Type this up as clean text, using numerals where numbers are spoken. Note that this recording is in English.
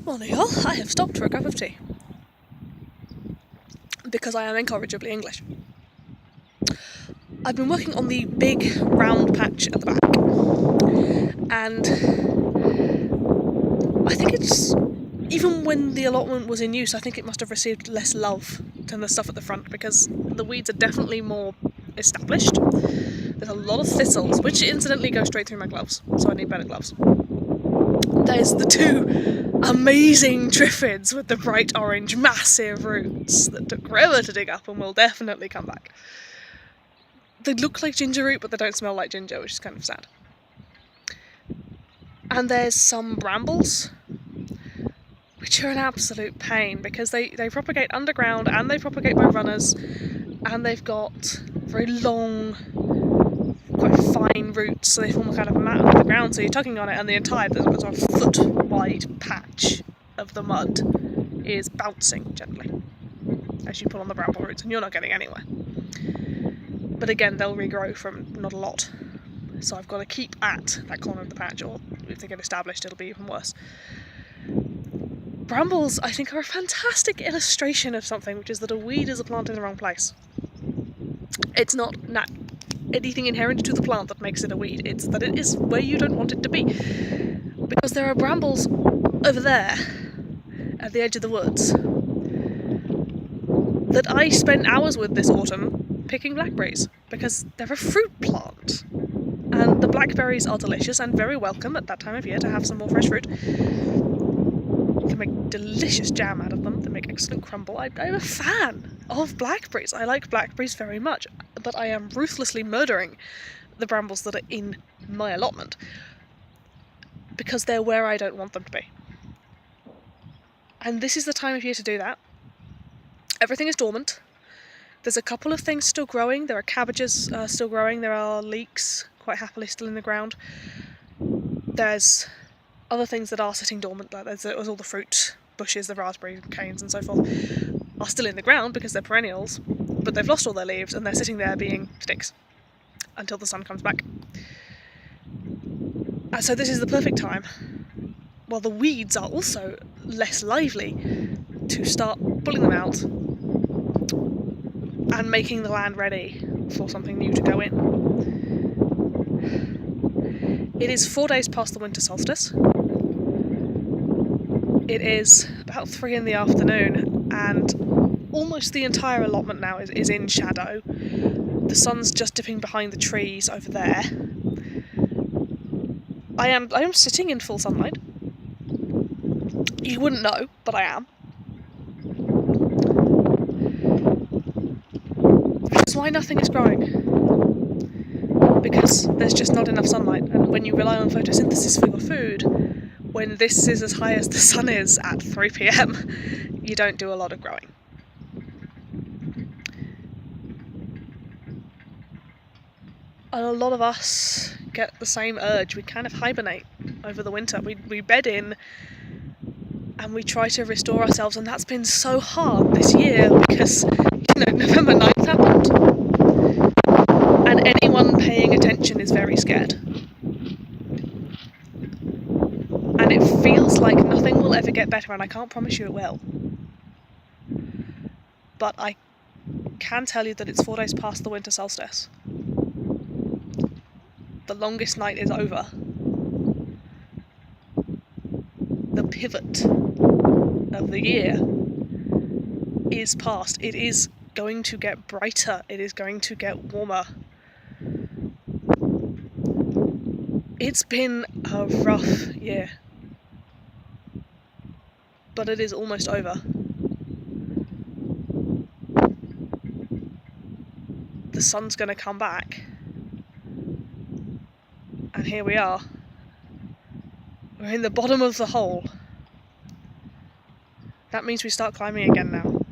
Morning all, I have stopped for a cup of tea. Because I am incorrigibly English. I've been working on the big round patch at the back, and I think it's, even when the allotment was in use, I think it must have received less love than the stuff at the front, because the weeds are definitely more established. There's a lot of thistles, which incidentally go straight through my gloves, so I need better gloves. There's the two amazing triffids with the bright orange massive roots that took forever to dig up and will definitely come back. They look like ginger root, but they don't smell like ginger, which is kind of sad. And there's some brambles, which are an absolute pain because they propagate underground and they propagate by runners, and they've got very long, quite fine roots, so they form a kind of mat under the ground, so you're tugging on it and the entire sort of foot-wide patch of the mud is bouncing gently as you pull on the bramble roots, and you're not getting anywhere. But again, they'll regrow from not a lot, so I've got to keep at that corner of the patch, or if they get established it'll be even worse. Brambles, I think, are a fantastic illustration of something, which is that a weed is a plant in the wrong place. It's not anything inherent to the plant that makes it a weed, it's that it is where you don't want it to be. Because there are brambles over there, at the edge of the woods, that I spent hours with this autumn picking blackberries, because they're a fruit plant. And the blackberries are delicious and very welcome at that time of year to have some more fresh fruit. You can make delicious jam out of them, they make excellent crumble. I'm a fan of blackberries. I like blackberries very much, but I am ruthlessly murdering the brambles that are in my allotment because they're where I don't want them to be. And this is the time of year to do that. Everything is dormant. There's a couple of things still growing. There are cabbages still growing. There are leeks quite happily still in the ground. There's other things that are sitting dormant, like there's all the fruit bushes, the raspberry canes and so forth, are still in the ground because they're perennials, but they've lost all their leaves and they're sitting there being sticks until the sun comes back. And so this is the perfect time, while the weeds are also less lively, to start pulling them out and making the land ready for something new to go in. It is 4 days past the winter solstice. It is about 3 in the afternoon, and almost the entire allotment now is in shadow. The sun's just dipping behind the trees over there. I am sitting in full sunlight. You wouldn't know, but I am. Which is why nothing is growing. Because there's just not enough sunlight, and when you rely on photosynthesis for your food, when this is as high as the sun is at 3 PM, you don't do a lot of growing. And a lot of us get the same urge. We kind of hibernate over the winter. We bed in and we try to restore ourselves, and that's been so hard this year because, November 9th happened. And anyone paying attention is very scared. And it feels like nothing will ever get better, and I can't promise you it will. But I can tell you that it's 4 days past the winter solstice. The longest night is over. The pivot of the year is past. It is going to get brighter. It is going to get warmer. It's been a rough year, but it is almost over. The sun's going to come back, and here we are. We're in the bottom of the hole. That means we start climbing again now.